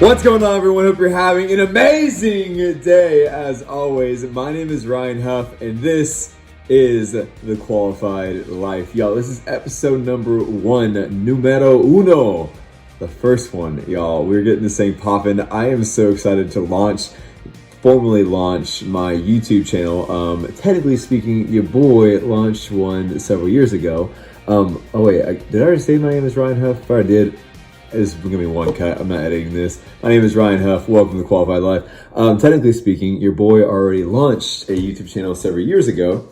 What's going on, everyone? Hope you're having an amazing day as always. My name is Ryan Huff, and this is The Qualified Life. Y'all, this is episode number 1, numero uno. The first one, y'all. We're getting this thing popping. I am so excited to formally launch my YouTube channel. Technically speaking, your boy launched one several years ago. Did I already say my name is Ryan Huff? If I did, it's gonna be one cut. I'm not editing this. My name is Ryan Huff. Welcome to Qualified Life. Technically speaking, your boy already launched a YouTube channel several years ago.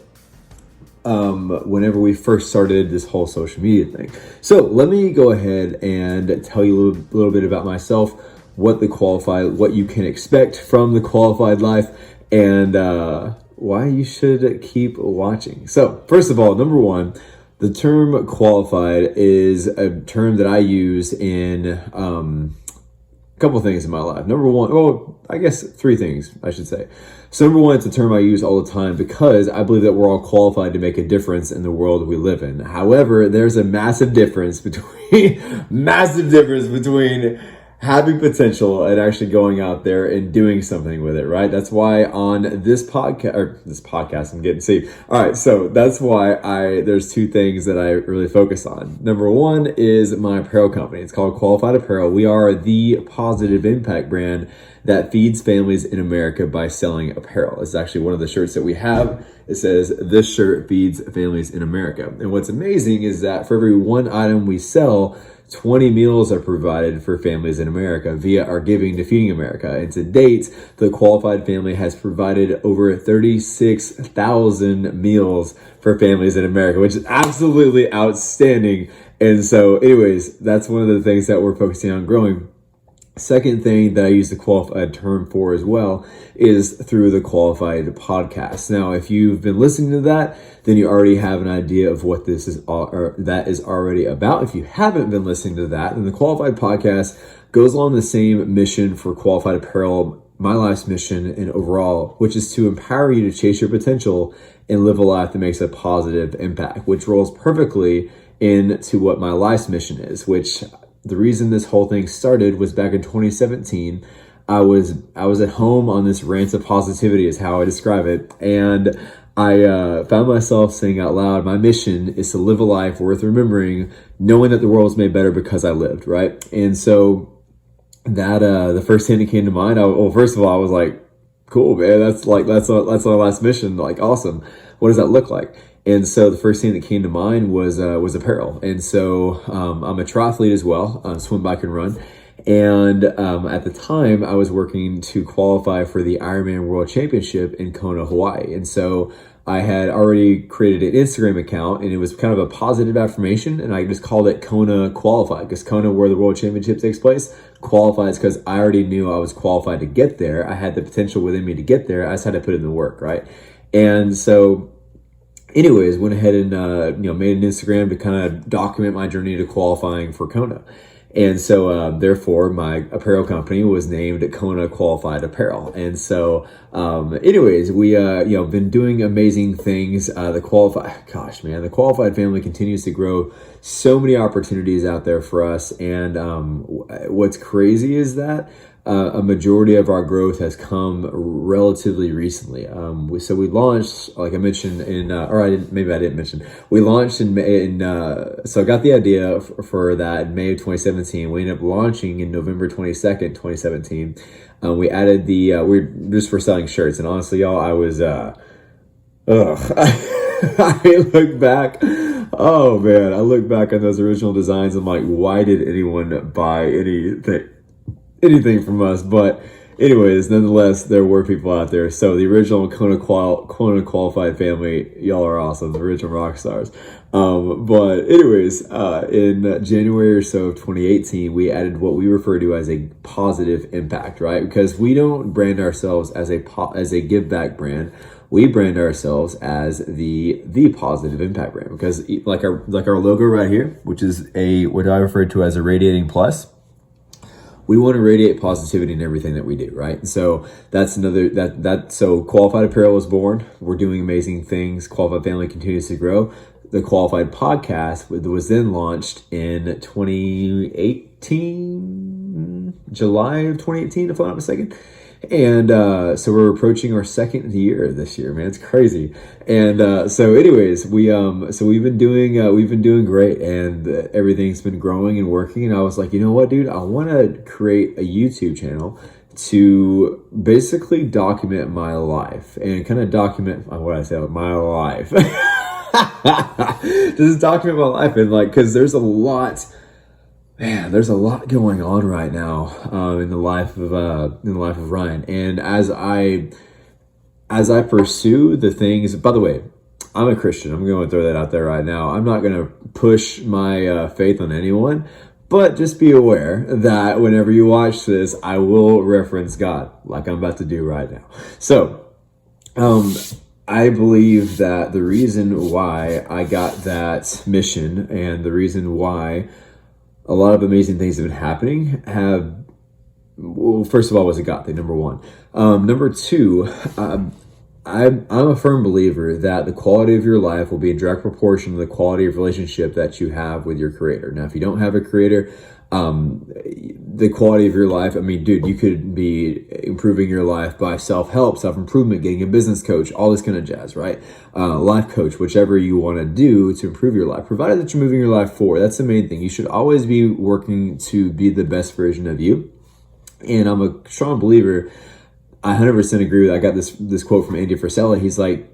Whenever we first started this whole social media thing. So let me go ahead and tell you a little bit about myself, what you can expect from the Qualified Life, and why you should keep watching. So first of all, number one, the term qualified is a term that I use in a couple things in my life. Number one, I guess 3 things, I should say. So number one, it's a term I use all the time because I believe that we're all qualified to make a difference in the world we live in. However, there's a massive difference between having potential and actually going out there and doing something with it, right? That's why on this podcast, I'm getting saved. All right, so that's why there's 2 things that I really focus on. Number one is my apparel company. It's called Qualified Apparel. We are the positive impact brand that feeds families in America by selling apparel. It's actually one of the shirts that we have. It says, "This shirt feeds families in America." And what's amazing is that for every 1 item we sell, 20 meals are provided for families in America via our Giving to Feeding America. And to date, the Qualified family has provided over 36,000 meals for families in America, which is absolutely outstanding. And so anyways, that's one of the things that we're focusing on growing. Second thing that I use the qualified term for as well is through the Qualified podcast. Now, if you've been listening to that, then you already have an idea of what that is already about. If you haven't been listening to that, then the Qualified podcast goes along the same mission for Qualified Apparel, my life's mission and overall, which is to empower you to chase your potential and live a life that makes a positive impact, which rolls perfectly into what my life's mission is, which the reason this whole thing started was back in 2017. I was at home on this rant of positivity is how I describe it. And I found myself saying out loud, my mission is to live a life worth remembering, knowing that the world is made better because I lived, right? And so that the first thing that came to mind, first of all, I was like, cool, man, that's our last mission. Like, awesome. What does that look like? And so the first thing that came to mind was apparel. And so I'm a triathlete as well, swim, bike, and run. And at the time, I was working to qualify for the Ironman World Championship in Kona, Hawaii. And so I had already created an Instagram account, and it was kind of a positive affirmation, and I just called it Kona Qualified, because Kona, where the World Championship takes place, qualified is because I already knew I was qualified to get there. I had the potential within me to get there. I just had to put in the work, right? And so anyways, went ahead and made an Instagram to kind of document my journey to qualifying for Kona. And so therefore my apparel company was named Kona Qualified Apparel. And so anyways, we been doing amazing things. The Qualified family continues to grow. So many opportunities out there for us. And what's crazy is that a majority of our growth has come relatively recently. So we launched, like I mentioned we launched in May, so I got the idea for that in May of 2017. We ended up launching in November 22nd, 2017. We added we're just for selling shirts. And honestly, y'all, I was, I look back, oh man, I look back on those original designs. I'm like, why did anyone buy anything from us? But anyways, nonetheless, there were people out there. So the original Kona Qualified family, y'all are awesome, the original rock stars. But anyways, in January or so of 2018, we added what we refer to as a positive impact, right? Because we don't brand ourselves as a give back brand. We brand ourselves as the positive impact brand, because like our logo right here, which is what I refer to as a radiating plus. We want to radiate positivity in everything that we do, right? So that's so Qualified Apparel was born. We're doing amazing things. Qualified Family continues to grow. The Qualified Podcast was then launched in 2018. July of 2018, if I'm not mistaken. And so we're approaching our second year this year, man. It's crazy. And so, anyways, we've been doing great, and everything's been growing and working. And I was like, you know what, dude, I want to create a YouTube channel to basically document my life and kind of document what I say, my life. Just document my life, and like, because there's a lot. Man, there's a lot going on right now in the life of Ryan, and as I pursue the things. By the way, I'm a Christian. I'm going to throw that out there right now. I'm not going to push my faith on anyone, but just be aware that whenever you watch this, I will reference God, like I'm about to do right now. So, I believe that the reason why I got that mission and the reason why a lot of amazing things have been happening well, first of all, was a God thing, number one. Number two, I'm a firm believer that the quality of your life will be in direct proportion to the quality of relationship that you have with your creator. Now, if you don't have a creator, the quality of your life, I mean, dude, you could be improving your life by self-help, self-improvement, getting a business coach, all this kind of jazz, right? Life coach, whichever you want to do to improve your life, provided that you're moving your life forward. That's the main thing. You should always be working to be the best version of you. And I'm a strong believer. I 100% agree with. I got this quote from Andy Frisella. He's like,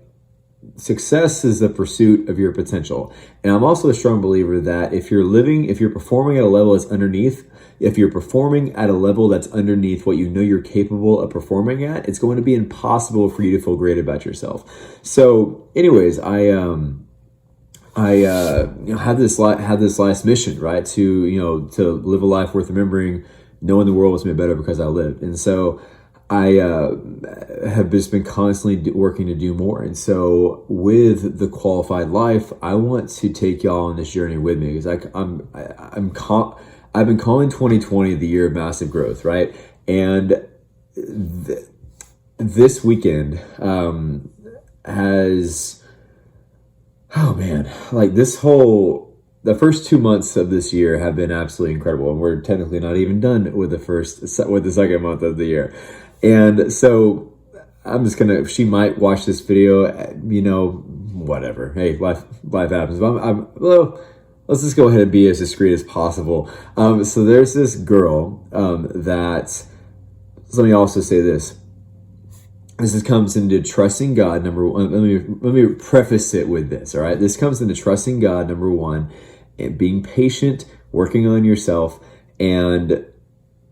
success is the pursuit of your potential. And I'm also a strong believer that if you're performing at a level that's underneath, if you're performing at a level that's underneath what you know you're capable of performing at, it's going to be impossible for you to feel great about yourself. So anyways, I had this last mission, right? To live a life worth remembering, knowing the world was made better because I lived. And so I have just been constantly working to do more. And so with the Qualified Life, I want to take y'all on this journey with me, because I've been calling 2020 the year of massive growth, right? And this weekend has, oh man, like the first 2 months of this year have been absolutely incredible. And we're technically not even done with the second month of the year. And so she might watch this video, whatever. Hey, life happens. Well, let's just go ahead and be as discreet as possible. So there's this girl that, let me also say this. This comes into trusting God, number one. Let me preface it with this, all right? This comes into trusting God, number one, and being patient, working on yourself, and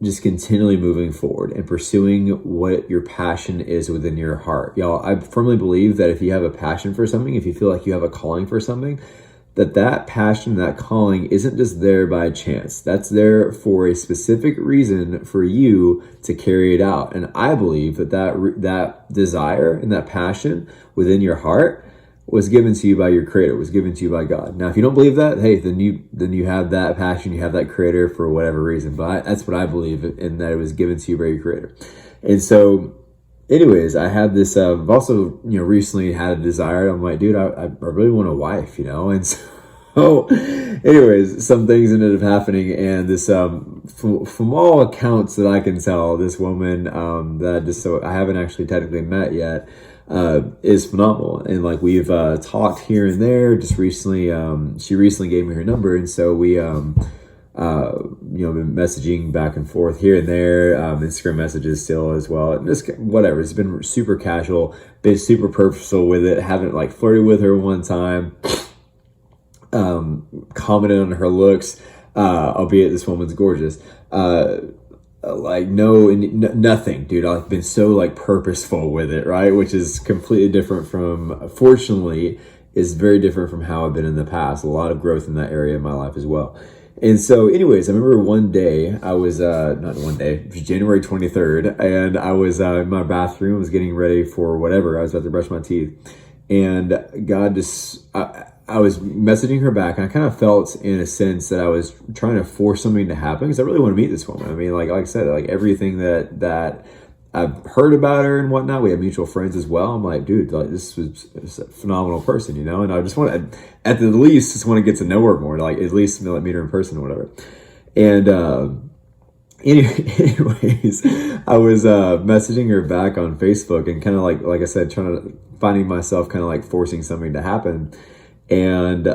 just continually moving forward and pursuing what your passion is within your heart. Y'all, I firmly believe that if you have a passion for something, if you feel like you have a calling for something, that passion, that calling isn't just there by chance. That's there for a specific reason for you to carry it out. And I believe that desire and that passion within your heart was given to you by your creator, was given to you by God. Now, if you don't believe that, hey, then you have that passion, you have that creator for whatever reason. But that's what I believe in, that it was given to you by your creator. And so, anyways, I had this, I've also, recently had a desire. I'm like, dude, I really want a wife, and so, anyways, some things ended up happening. And this, from all accounts that I can tell, this woman, that I haven't actually technically met yet, is phenomenal. And like, we've, talked here and there just recently. She recently gave me her number. And so we, been messaging back and forth here and there, Instagram messages still as well. And just whatever. It's been super casual, been super purposeful with it. Haven't like flirted with her one time, commented on her looks, albeit this woman's gorgeous. Nothing, dude. I've been so like purposeful with it, right? Which is completely different from, fortunately, is very different from how I've been in the past. A lot of growth in that area of my life as well. And so, anyways, I remember one day I was, not one day, it was January 23rd, and I was in my bathroom, was getting ready for whatever. I was about to brush my teeth, and God just, I was messaging her back, and I kind of felt in a sense that I was trying to force something to happen, because I really want to meet this woman. I mean, like I said, like everything that I've heard about her and whatnot. We have mutual friends as well. I'm like, dude, like this was a phenomenal person, and I just want to, at the least, just want to get to know her more, like at least meet her in person or whatever. And Anyways, I was messaging her back on Facebook and kind of like I said, trying to finding myself kind of like forcing something to happen, and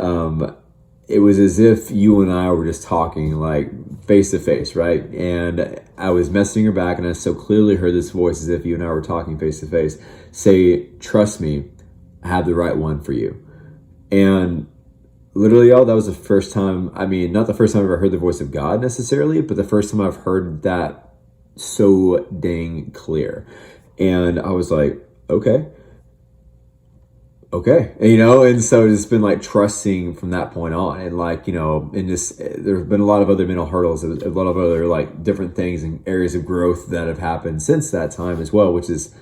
it was as if you and I were just talking like face to face, right? And I was messaging her back, and I so clearly heard this voice as if you and I were talking face to face, say, "Trust me, I have the right one for you." And literally, y'all, that was the first time. I mean, not the first time I've ever heard the voice of God necessarily, but the first time I've heard that so dang clear. And I was like, okay, okay. And, and so it's been like trusting from that point on. And like, and just there's been a lot of other mental hurdles, a lot of other like different things and areas of growth that have happened since that time as well, which has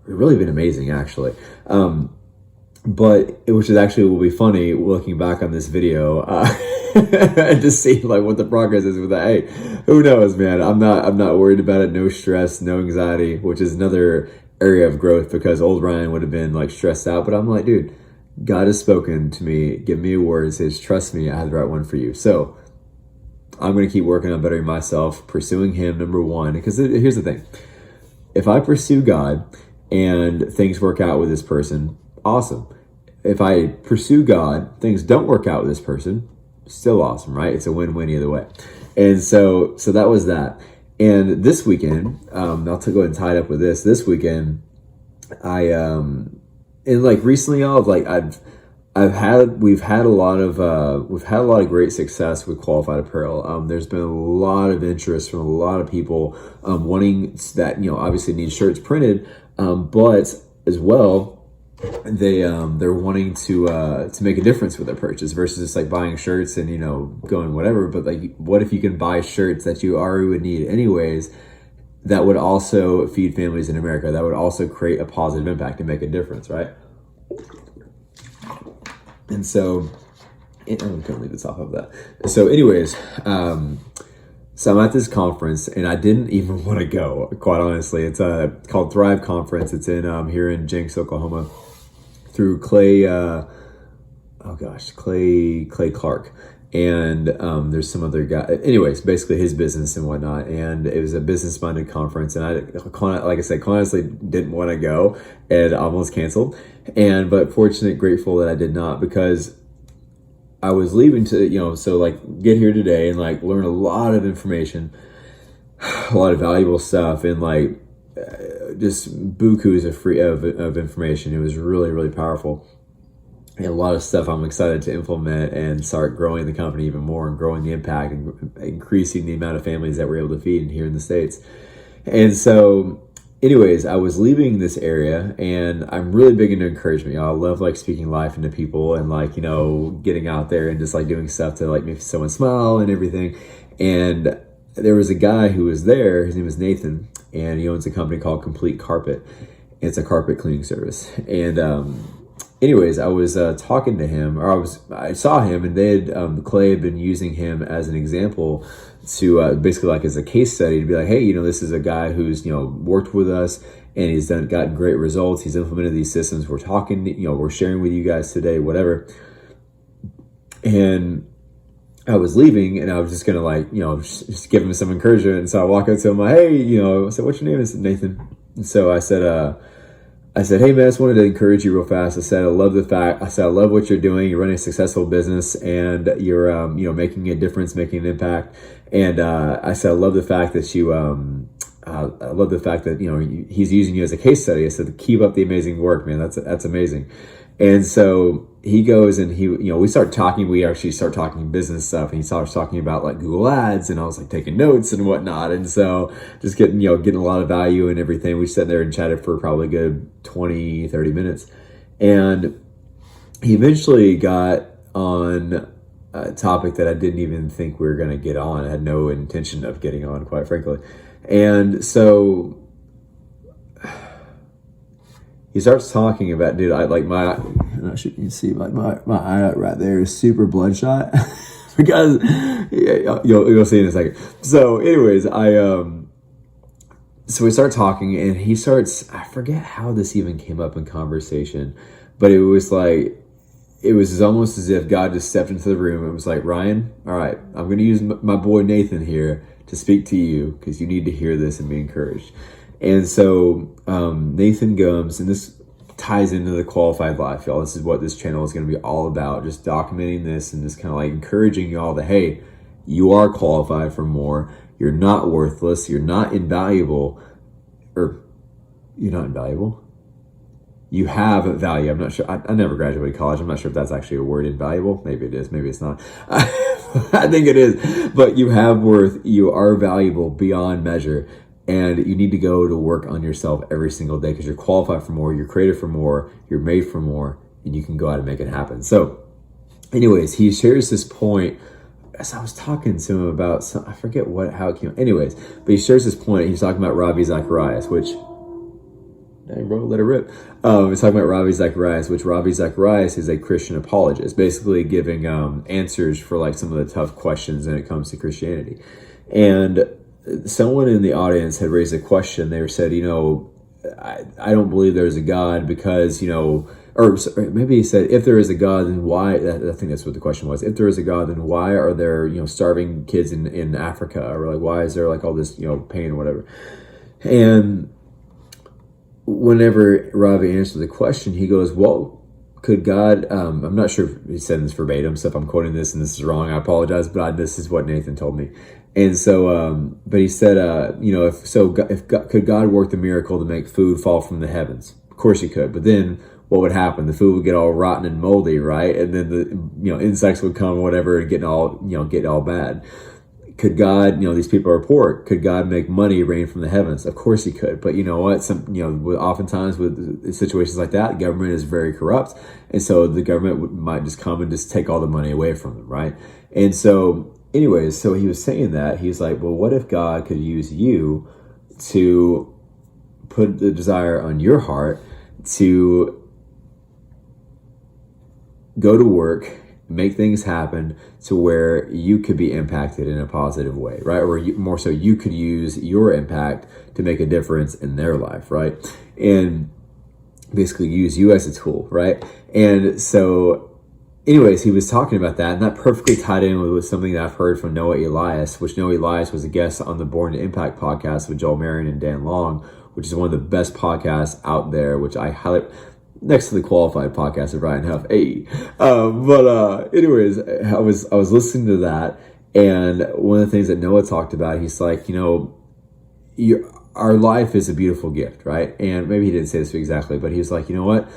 really been amazing, actually. But which is actually will be funny looking back on this video and just see like what the progress is with that. Hey, who knows, man? I'm not worried about it. No stress, no anxiety, which is another area of growth, because old Ryan would have been like stressed out. But I'm like, dude, God has spoken to me. Give me a word. Says, trust me, I have the right one for you. So I'm going to keep working on bettering myself, pursuing Him, number one. Because here's the thing: if I pursue God and things work out with this person, awesome. If I pursue God, things don't work out with this person, still awesome, right? It's a win-win either way. And so that was that. And this weekend, I'll go ahead and tie it up with this. This weekend, and like recently, we've had a lot of great success with Qualified Apparel. There's been a lot of interest from a lot of people wanting that, obviously need shirts printed, but as well, they're wanting to make a difference with their purchase versus just like buying shirts and going whatever. But like, what if you can buy shirts that you already would need anyways, that would also feed families in America, that would also create a positive impact and make a difference, right? And so I'm gonna leave this off of that. So anyways, so I'm at this conference and I didn't even want to go, quite honestly. It's called Thrive Conference. It's in here in Jenks, Oklahoma, through Clay Clark. And there's some other guy. Anyways, basically his business and whatnot. And it was a business-minded conference. And I, like I said, honestly didn't want to go and almost canceled. But grateful that I did not, because I was leaving to, so like get here today and like learn a lot of information, a lot of valuable stuff, and like just bukus of information. It was really, really powerful. And a lot of stuff I'm excited to implement and start growing the company even more and growing the impact and increasing the amount of families that we're able to feed here in the States. And so anyways, I was leaving this area, and I'm really big into encouragement. I love like speaking life into people and like, getting out there and just like doing stuff to like make someone smile and everything. And there was a guy who was there. His name is Nathan, and he owns a company called Complete Carpet. It's a carpet cleaning service. And anyways, I was talking to him, or I saw him, and Clay had been using him as an example to basically like as a case study to be like, hey, this is a guy who's worked with us and he's gotten great results. He's implemented these systems. We're talking, we're sharing with you guys today, whatever. And I was leaving, and I was just gonna like just give him some encouragement. And so I walk up to him like, hey, I said, what's your name? I said, Nathan. And so I said, hey man, I just wanted to encourage you real fast. I said, I love what you're doing. You're running a successful business, and you're, making a difference, making an impact. And I said, I love the fact that he's using you as a case study. I said, keep up the amazing work, man. That's amazing. And so he goes and we start talking. We actually start talking business stuff, and he starts talking about like Google Ads, and I was like taking notes and whatnot. And so just getting a lot of value and everything. We sat there and chatted for probably a good 20, 30 minutes. And he eventually got on a topic that I didn't even think we were going to get on. I had no intention of getting on, quite frankly. And so he starts talking about, dude, you see like my eye right there is super bloodshot because you'll see in a second. So anyways, so we start talking, and I forget how this even came up in conversation, but it was like, it was almost as if God just stepped into the room and was like, Ryan, all right, I'm going to use my boy Nathan here to speak to you because you need to hear this and be encouraged. And so Nathan Gumbs, and this ties into the qualified life, y'all. This is what this channel is going to be all about, just documenting this and just kind of like encouraging y'all that, hey, you are qualified for more. You're not worthless. You're not invaluable. Or you're not invaluable. You have value. I'm not sure. I never graduated college. I'm not sure if that's actually a word, invaluable. Maybe it is. Maybe it's not. I think it is. But you have worth. You are valuable beyond measure. And you need to go to work on yourself every single day because you're qualified for more. You're created for more. You're made for more. And you can go out and make it happen. So anyways, he shares this point. As I was talking to him about I forget how it came. Anyways, but he shares this point. He's talking about Ravi Zacharias, which, dang bro, let it rip. He's talking about Ravi Zacharias, which Ravi Zacharias is a Christian apologist, basically giving answers for like some of the tough questions when it comes to Christianity. And someone in the audience had raised a question. They said, I don't believe there's a God because, or maybe he said, if there is a God, then why? I think that's what the question was. If there is a God, then why are there, starving kids in Africa? Or like, why is there like all this, pain or whatever? And whenever Ravi answered the question, he goes, well, could God, I'm not sure if he said this verbatim, so if I'm quoting this and this is wrong, I apologize, but this is what Nathan told me. And so, but he said, could God work the miracle to make food fall from the heavens? Of course he could, but then what would happen? The food would get all rotten and moldy, right? And then the, insects would come, whatever, and get all bad. Could God, these people are poor. Could God make money rain from the heavens? Of course he could. But you know what? Oftentimes with situations like that, government is very corrupt. And so the government might just come and just take all the money away from them, right? And so anyways, so he was saying that. He's like, well, what if God could use you to put the desire on your heart to go to work, make things happen to where you could be impacted in a positive way, right? Or more so, you could use your impact to make a difference in their life, right? And basically use you as a tool, right? And so anyways, he was talking about that, and that perfectly tied in with something that I've heard from Noah Elias, which Noah Elias was a guest on the Born to Impact podcast with Joel Marion and Dan Long, which is one of the best podcasts out there, which I highly, next to the Qualified podcast of Ryan Huff. Anyways, I was listening to that, and one of the things that Noah talked about, he's like, our life is a beautiful gift, right? And maybe he didn't say this exactly, but he was like, you know what?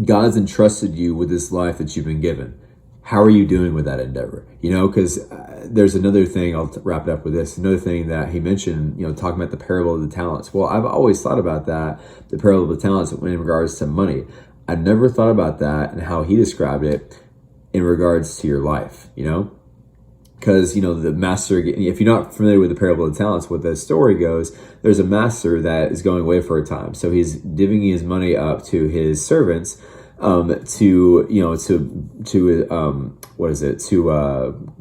God's entrusted you with this life that you've been given. How are you doing with that endeavor? Because there's another thing, I'll wrap it up with this, another thing that he mentioned, talking about the parable of the talents. Well, I've always thought about that, the parable of the talents in regards to money. I never thought about that and how he described it in regards to your life, because, the master, if you're not familiar with the parable of the talents, what the story goes, there's a master that is going away for a time. So he's divvying his money up to his servants, to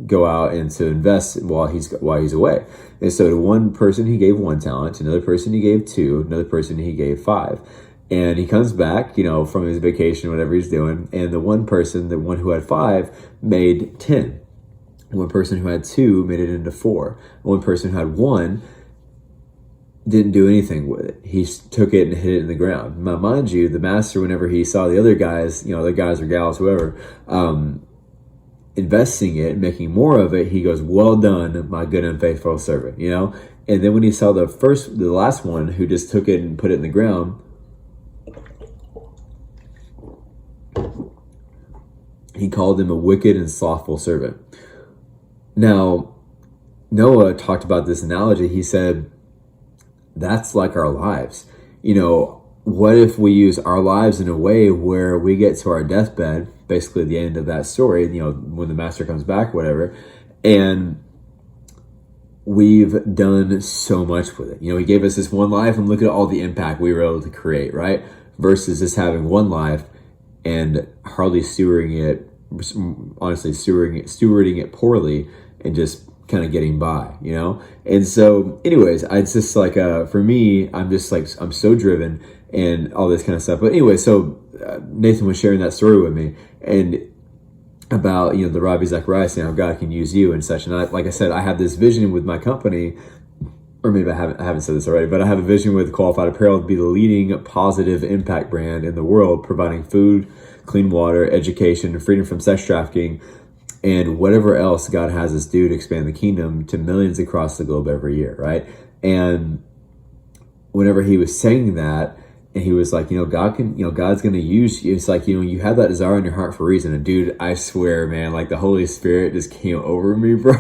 go out and to invest while he's away. And so to one person he gave 1 talent, to another person he gave 2, another person he gave 5. And he comes back, from his vacation, whatever he's doing, and the one who had 5 made 10. One person who had 2 made it into 4. One person who had 1 didn't do anything with it. He took it and hid it in the ground. Now, mind you, the master, whenever he saw the other guys, the guys or gals, whoever, investing it, making more of it, he goes, well done, my good and faithful servant, And then when he saw the last one who just took it and put it in the ground, he called him a wicked and slothful servant. Now, Noah talked about this analogy. He said, that's like our lives. What if we use our lives in a way where we get to our deathbed, basically the end of that story, when the master comes back, whatever, and we've done so much with it. He gave us this one life, and look at all the impact we were able to create, right? Versus just having one life and hardly stewarding it poorly and just kind of getting by, And so anyways, it's just like, for me, I'm just like, I'm so driven and all this kind of stuff. But anyway, so Nathan was sharing that story with me, and about, the Ravi Zacharias and how God can use you and such. And like I said, I have this vision with my company, or maybe I haven't said this already, but I have a vision with Qualified Apparel to be the leading positive impact brand in the world, providing food, clean water, education, freedom from sex trafficking, and whatever else God has us do to expand the kingdom to millions across the globe every year, right? And whenever he was saying that, and he was like, God can, God's going to use you. It's like, you have that desire in your heart for a reason. And dude, I swear, man, like the Holy Spirit just came over me, bro.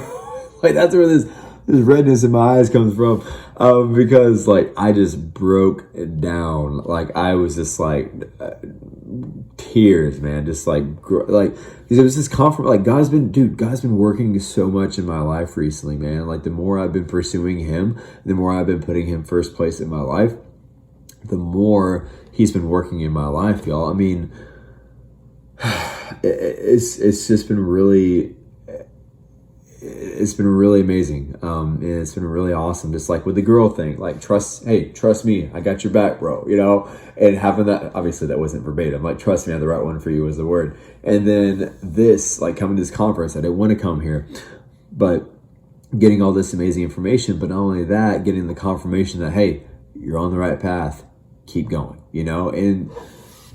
Like that's where this redness in my eyes comes from. Because like, I just broke it down. Like I was just like, tears, man, just like, because it was this comfort. Like God's been working so much in my life recently, man. Like the more I've been pursuing him, the more I've been putting him first place in my life, the more he's been working in my life, y'all. I mean, it's just been really, it's been really amazing. And it's been really awesome. Just like with the girl thing, like trust me, I got your back, bro, and having that, obviously that wasn't verbatim, like, trust me, I have the right one for you was the word. And then this, like coming to this conference, I didn't want to come here, but getting all this amazing information, but not only that, getting the confirmation that, hey, you're on the right path, keep going, and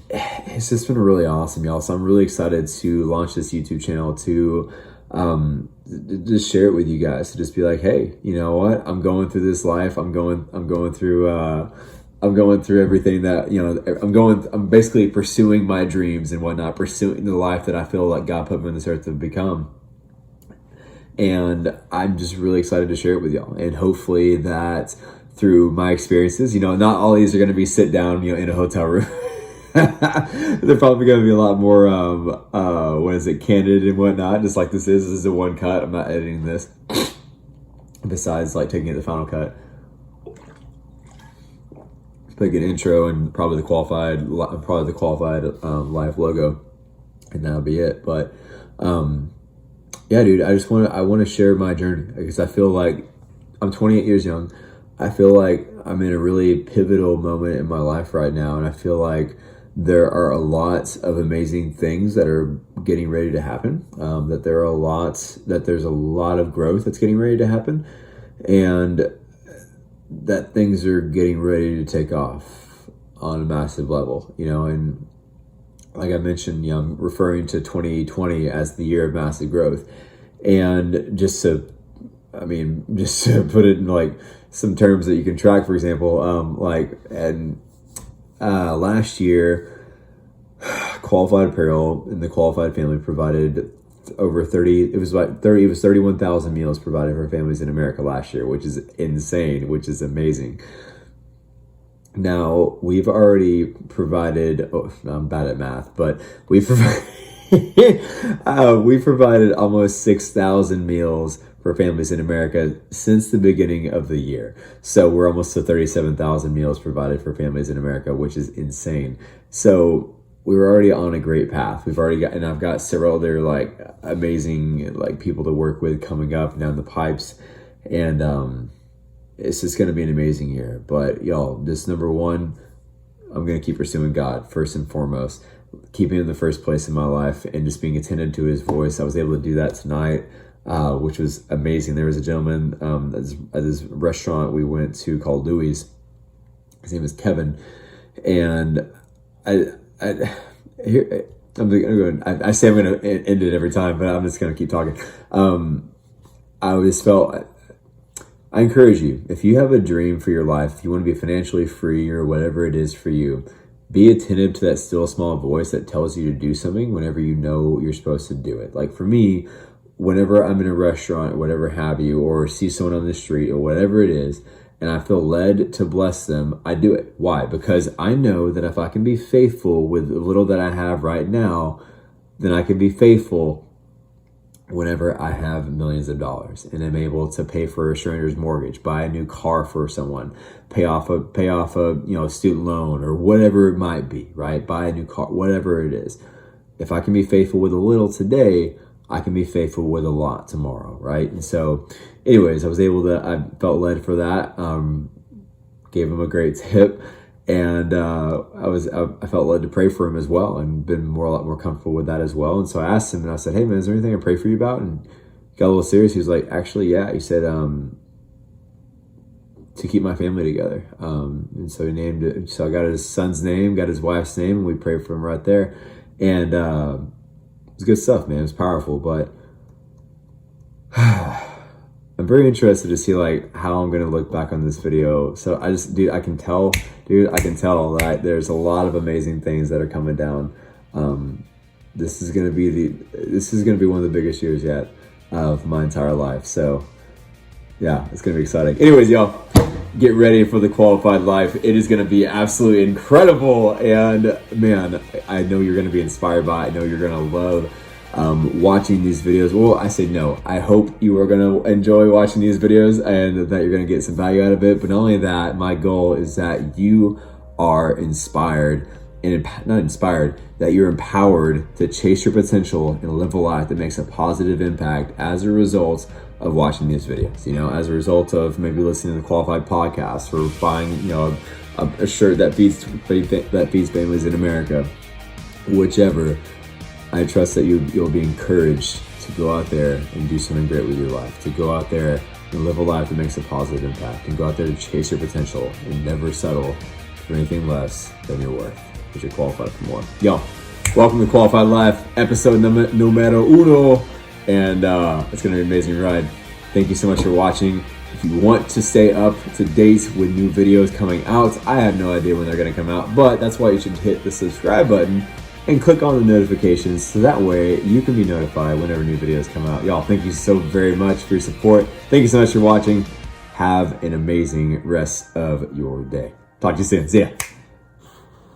it's just been really awesome, y'all. So I'm really excited to launch this YouTube channel to just share it with you guys, to just be like, hey, you know what, I'm going through this life, I'm going through everything that, I'm basically pursuing my dreams and whatnot, pursuing the life that I feel like God put me on this earth to become. And I'm just really excited to share it with y'all. And hopefully that through my experiences, not all these are going to be sit down, in a hotel room. They're probably going to be a lot more, candid and whatnot, just like this is a one cut. I'm not editing this. Besides, like, taking it the final cut. Like an intro and probably the qualified life logo, and that'll be it. But, yeah, dude, I want to share my journey, because I feel like I'm 28 years young. I feel like I'm in a really pivotal moment in my life right now, and I feel like there are a lot of amazing things that are getting ready to happen. That there's a lot of growth that's getting ready to happen, and that things are getting ready to take off on a massive level, and like I mentioned, I'm referring to 2020 as the year of massive growth. And just to put it in like some terms that you can track, for example, last year, Qualified Apparel and the Qualified family provided over 31,000 meals provided for families in America last year, which is insane, which is amazing. Now, we've already provided, I'm bad at math, but we provided almost 6,000 meals for families in America since the beginning of the year. So we're almost to 37,000 meals provided for families in America, which is insane. So we were already on a great path. And I've got several other like amazing like people to work with coming up down the pipes, and it's just going to be an amazing year. But y'all, this number one, I'm going to keep pursuing God first and foremost, keeping him in the first place in my life, and just being attentive to his voice. I was able to do that tonight, which was amazing. There was a gentleman at this restaurant we went to called Louis. His name is Kevin, and I say I'm going to end it every time, but I'm just going to keep talking. I encourage you, if you have a dream for your life, if you want to be financially free or whatever it is for you, be attentive to that still small voice that tells you to do something whenever you know you're supposed to do it. Like for me, whenever I'm in a restaurant, whatever have you, or see someone on the street or whatever it is, and I feel led to bless them, I do it. Why? Because I know that if I can be faithful with the little that I have right now, then I can be faithful whenever I have millions of dollars and I'm able to pay for a stranger's mortgage, buy a new car for someone, pay off a student loan or whatever it might be, right? Buy a new car, whatever it is. If I can be faithful with a little today, I can be faithful with a lot tomorrow, right? And so anyways, I felt led for that, gave him a great tip, And I felt led to pray for him as well, and been a lot more comfortable with that as well. And so I asked him, and I said, "Hey man, is there anything I pray for you about?" And he got a little serious. He was like, "Actually, yeah." He said, "To keep my family together." And so he named it. So I got his son's name, got his wife's name, and we prayed for him right there. And it was good stuff, man. It was powerful, but I'm very interested to see like how I'm gonna look back on this video. So I can tell that there's a lot of amazing things that are coming down. This is gonna be one of the biggest years yet of my entire life. So yeah, it's gonna be exciting. Anyways, y'all, get ready for the Qualified Life. It is gonna be absolutely incredible, and man, I know you're gonna be inspired by it. I know you're gonna love watching these videos. Well, I say no. I hope you are going to enjoy watching these videos and that you're going to get some value out of it. But not only that, my goal is that you are inspired, and not inspired, that you're empowered to chase your potential and live a life that makes a positive impact as a result of watching these videos. You know, as a result of maybe listening to the Qualified podcast, or buying, you know, a shirt that feeds families in America, whichever. I trust that you'll be encouraged to go out there and do something great with your life, to go out there and live a life that makes a positive impact, and go out there to chase your potential and never settle for anything less than your worth, because you're qualified for more. Yo, welcome to Qualified Life, episode numero uno, and it's going to be an amazing ride. Thank you so much for watching. If you want to stay up to date with new videos coming out, I have no idea when they're going to come out, but that's why you should hit the subscribe button and click on the notifications, so that way you can be notified whenever new videos come out. Y'all, thank you so very much for your support. Thank you so much for watching. Have an amazing rest of your day. Talk to you soon. See ya.